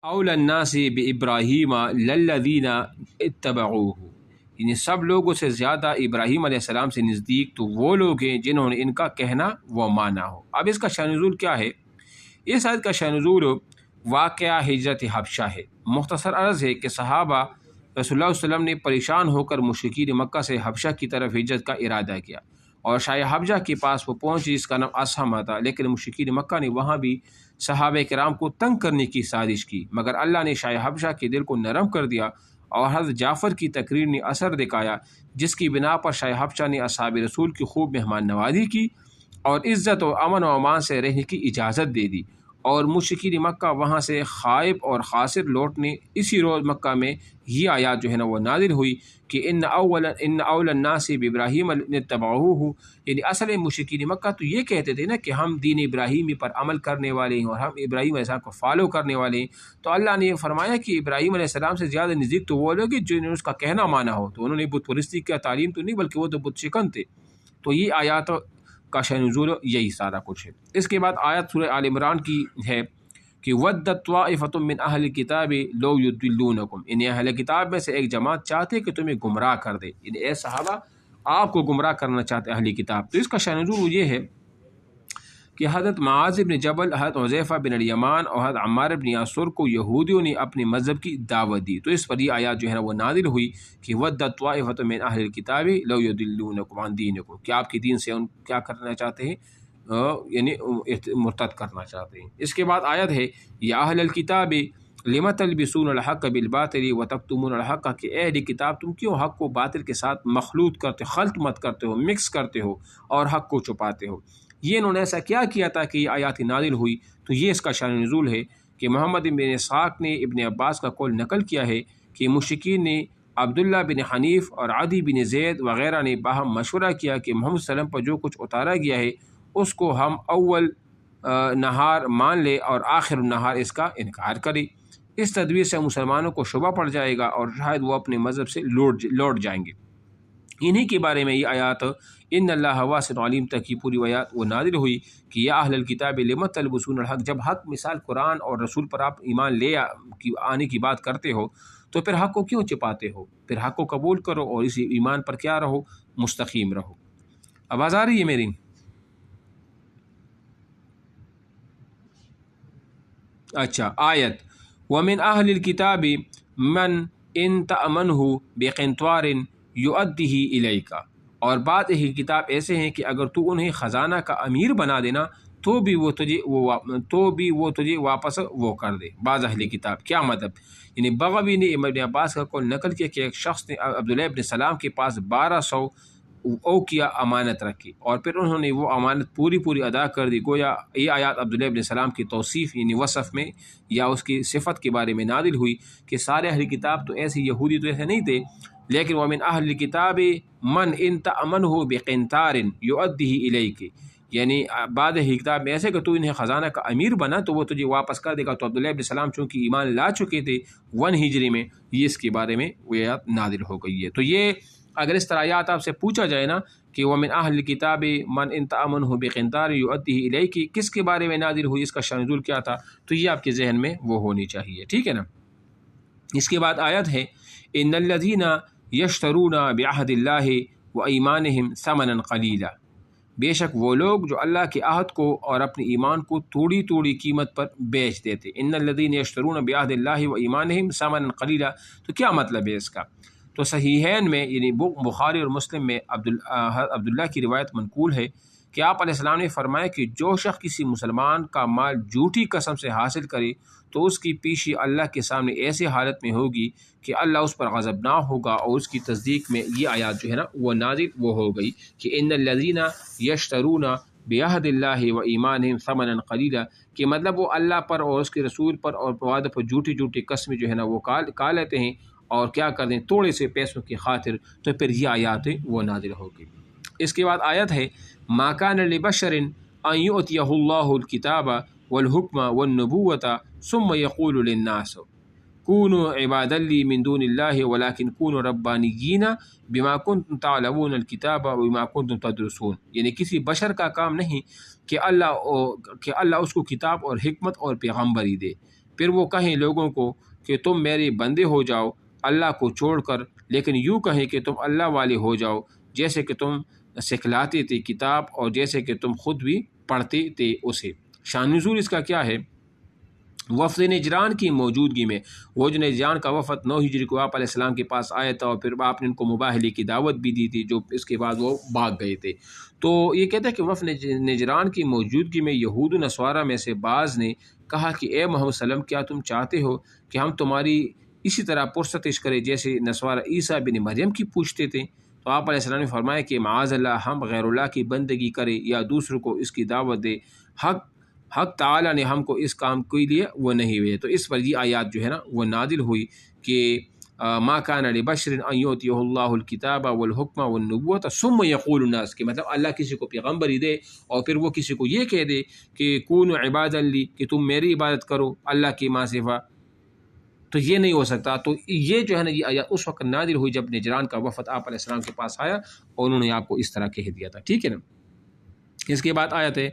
اول الناس بابراہیم للذین اتبعوہ، یعنی سب لوگوں سے زیادہ ابراہیم علیہ السلام سے نزدیک تو وہ لوگ ہیں جنہوں نے ان کا کہنا وہ مانا ہو۔ اب اس کا شأن نزول کیا ہے؟ اس آیت کا شأن نزول واقعہ ہجرت حبشہ ہے۔ مختصر عرض ہے کہ صحابہ رسول اللہ صلی اللہ علیہ وسلم نے پریشان ہو کر مشرکین مکہ سے حبشہ کی طرف ہجرت کا ارادہ کیا، اور شاہ حبشہ کے پاس وہ پہنچے جس کا نام اسہمہ تھا، لیکن مشرکین مکہ نے وہاں بھی صحابہ کرام کو تنگ کرنے کی سازش کی، مگر اللہ نے شاہ حبشہ کے دل کو نرم کر دیا، اور حضرت جعفر کی تقریر نے اثر دکھایا، جس کی بنا پر شاہ حبشہ نے اصحاب رسول کی خوب مہمان نوازی کی اور عزت و امن و امان سے رہنے کی اجازت دے دی، اور مشرکین مکہ وہاں سے خائب اور خاسر لوٹنے اسی روز مکہ میں یہ آیات جو ہے نا وہ نازل ہوئی کہ ان اول الناس بابراہیم اتبعوہ، یعنی اصل مشرکین مکہ تو یہ کہتے تھے نا کہ ہم دین ابراہیمی پر عمل کرنے والے ہیں اور ہم ابراہیم علیہ السلام کو فالو کرنے والے ہیں، تو اللہ نے یہ فرمایا کہ ابراہیم علیہ السلام سے زیادہ نزدیک تو وہ لوگ جنہوں نے اس کا کہنا مانا ہو، تو انہوں نے بت پرستی کا تعلیم تو نہیں بلکہ وہ تو بت شکن تھے۔ تو یہ آیات کا شأن نزول یہی سارا کچھ ہے۔ اس کے بعد آیت سورہ آل عمران کی ہے کہ وَدَّتْ طَائِفَةٌ مِّنْ أَهْلِ الْكِتَابِ لَوْ يُضِلُّونَكُمْ، یعنی اہل کتاب میں سے ایک جماعت چاہتے کہ تمہیں گمراہ کر دے، یعنی اے صحابہ آپ کو گمراہ کرنا چاہتے اہل کتاب۔ تو اس کا شأن نزول یہ ہے کہ حضرت معاذ بن جبل، حضرت حذیفہ بن الیمان اور حضرت عمار بن یاسر کو یہودیوں نے اپنے مذہب کی دعوت دی، تو اس پر یہ آیات جو ہے نا وہ نازل ہوئی کہ وَدَّتْ طَائِفَةٌ مِّنْ أَهْلِ الْكِتَابِ لَوْ يُضِلُّونَكُمْ عَنْ دِينِكُمْ، کہ آپ کے دین سے کیا کرنا چاہتے ہیں، یعنی مرتد کرنا چاہتے ہیں۔ اس کے بعد آیت ہے یا اہل الکتاب لم تلبسون الحق بالباطل وتکتمون الحق، کہ اہل کتاب تم کیوں حق کو باطل کے ساتھ مخلوط کرتے، خلط مت کرتے ہو، مکس کرتے ہو اور حق کو چھپاتے ہو۔ یہ انہوں نے ایسا کیا کیا تھا کہ یہ آیات نازل ہوئی؟ تو یہ اس کا شأن نزول ہے کہ محمد بن اسحاق نے ابن عباس کا قول نقل کیا ہے کہ مشرکین نے عبداللہ بن حنیف اور عدی بن زید وغیرہ نے باہم مشورہ کیا کہ محمد صلی اللہ علیہ وسلم پر جو کچھ اتارا گیا ہے اس کو ہم اول نہار مان لے اور آخر النہار اس کا انکار کرے۔ اس تدبیر سے مسلمانوں کو شبہ پڑ جائے گا اور شاید وہ اپنے مذہب سے لوٹ جائیں گے۔ انہی کے بارے میں یہ آیات ان اللہ واسع علیم تک کی پوری آیات وہ نازل ہوئی کہ یا اہل الکتاب لم تلبسون الحق، جب حق مثال قرآن اور رسول پر آپ ایمان لے آنے کی بات کرتے ہو تو پھر حق کو کیوں چھپاتے ہو؟ پھر حق کو قبول کرو اور اسی ایمان پر کیا رہو، مستقیم رہو۔ آواز آ رہی ہے میری؟ اچھا، آیت وَمِنْ أَهْلِ الْكِتَابِ مَنْ إِنْ تَأْمَنْهُ بِقِنْطَارٍ يُؤَدِّهِ إِلَيْكَ، اور بعض اہل کتاب ایسے ہیں کہ اگر تو انہیں خزانہ کا امیر بنا دینا تو بھی وہ تجھے واپس وہ کر دے۔ بعض اہل کتاب کیا مطلب؟ یعنی بغوی نے ابن عباس کا قول نقل کیا کہ ایک شخص نے عبداللہ ابن سلام کے پاس 1200 اوقیہ امانت رکھی اور پھر انہوں نے وہ امانت پوری ادا کر دی۔ گویا یہ آیات عبداللہ ابن سلام کی توصیف یعنی وصف میں یا اس کی صفت کے بارے میں نازل ہوئی کہ سارے اہل کتاب تو ایسے یہودی تو ایسے نہیں تھے، لیکن وَمِنْ أَهْلِ الْكِتَابِ مَنْ إِنْ تَأْمَنْهُ بِقِنْطَارٍ يُؤَدِّهِ إِلَيْكَ، یعنی بعض اہل کتاب میں ایسے کہ تو انہیں خزانہ کا امیر بنا تو وہ تجھے واپس کر دے گا۔ تو عبداللہ ابن سلام چونکہ ایمان لا چکے تھے 1 ہجری میں، یہ اس کے بارے میں وہ آیات نازل ہو گئی ہے۔ تو یہ اگر اس طرح آیات آپ سے پوچھا جائے نا کہ وَمِنْ أَهْلِ الْكِتَابِ مَنْ إِنْ تَأْمَنْهُ بِقِنْطَارٍ يُؤَدِّهِ إِلَيْكَ کس کے بارے میں نازل ہوئی، اس کا شأن نزول کیا تھا، تو یہ آپ کے ذہن میں وہ ہونی چاہیے، ٹھیک ہے نا۔ اس کے بعد آیت ہے إِنَّ الَّذِينَ يَشْتَرُونَ بِعَهْدِ اللَّهِ وَأَيْمَانِهِمْ ثَمَنًا قَلِيلًا، بے شک وہ لوگ جو اللہ کے عہد کو اور اپنے ایمان کو توڑی قیمت پر بیچ دیتے۔ إِنَّ الَّذِينَ يَشْتَرُونَ بِعَهْدِ اللَّهِ وَأَيْمَانِهِمْ ثَمَنًا قَلِيلًا، تو کیا مطلب ہے اس کا؟ تو صحیحین میں یعنی بخاری اور مسلم میں عبداللہ کی روایت منقول ہے کہ آپ علیہ السلام نے فرمایا کہ جو شخص کسی مسلمان کا مال جھوٹی قسم سے حاصل کرے تو اس کی پیشی اللہ کے سامنے ایسے حالت میں ہوگی کہ اللہ اس پر غضبناک ہوگا، اور اس کی تصدیق میں یہ آیات جو ہے نا وہ نازل وہ ہو گئی کہ ان الذین یشترون بعہد اللہ و ایمانہم ثمنا قلیلا، کہ مطلب وہ اللہ پر اور اس کے رسول پر اور وعدے پر جھوٹی قسمیں جو ہے نا وہ کھا لیتے ہیں اور کیا کر دیں تھوڑے سے پیسوں کی خاطر، تو پھر یہ آیات وہ نازل ہو گئی۔ اس کے بعد آیت ہے ما کان لبشر ان یؤتیہ اللہ الکتاب والحکم والنبوۃ ثم یقول للناس کونوا عبادا لی من دون اللہ ولکن کونوا ربانیین بما کنتم تعلمون الکتاب وبما کنتم تدرسون، یعنی کسی بشر کا کام نہیں کہ اللہ اس کو کتاب اور حکمت اور پیغمبری دے، پھر وہ کہیں لوگوں کو کہ تم میرے بندے ہو جاؤ اللہ کو چھوڑ کر، لیکن یوں کہیں کہ تم اللہ والے ہو جاؤ، جیسے کہ تم سکھلاتے تھے کتاب اور جیسے کہ تم خود بھی پڑھتے تھے اسے۔ شان نزول اس کا کیا ہے؟ وفد نجران کی موجودگی میں، وہ جو نجران کا وفد 9 ہجری کو آپ علیہ السلام کے پاس آیا تھا اور پھر آپ نے ان کو مباہلے کی دعوت بھی دی تھی، جو اس کے بعد وہ بھاگ گئے تھے۔ تو یہ کہتا ہے کہ وفد نجران کی موجودگی میں یہود و نصارہ میں سے بعض نے کہا کہ اے محمد صلی اللہ علیہ وسلم، کیا تم چاہتے ہو کہ ہم تمہاری اسی طرح پرستش کریں جیسے نصارہ عیسیٰ بن مریم کی پوچھتے تھے؟ تو آپ علیہ السلام نے فرمایا کہ معاذ اللہ، ہم غیر اللہ کی بندگی کریں یا دوسروں کو اس کی دعوت دے، حق تعالیٰ نے ہم کو اس کام کے لیے وہ نہیں ہوئے۔ تو اس پر یہ آیات جو ہے نا وہ نازل ہوئی کہ ما کان لبشر ان یؤتیہ اللہ الکتاب والحکم والنبوۃ ثم یقول الناس، کہ مطلب اللہ کسی کو پیغمبری دے اور پھر وہ کسی کو یہ کہہ دے کہ کونوا عبادا لی، کہ تم میری عبادت کرو اللہ کی ماں سوا، تو یہ نہیں ہو سکتا۔ تو یہ جو ہے نا یہ آیات اس وقت نازل ہوئی جب نجران کا وفد آپ علیہ السلام کے پاس آیا اور انہوں نے آپ کو اس طرح کہہ دیا تھا، ٹھیک ہے نا۔ اس کے بعد آیت ہے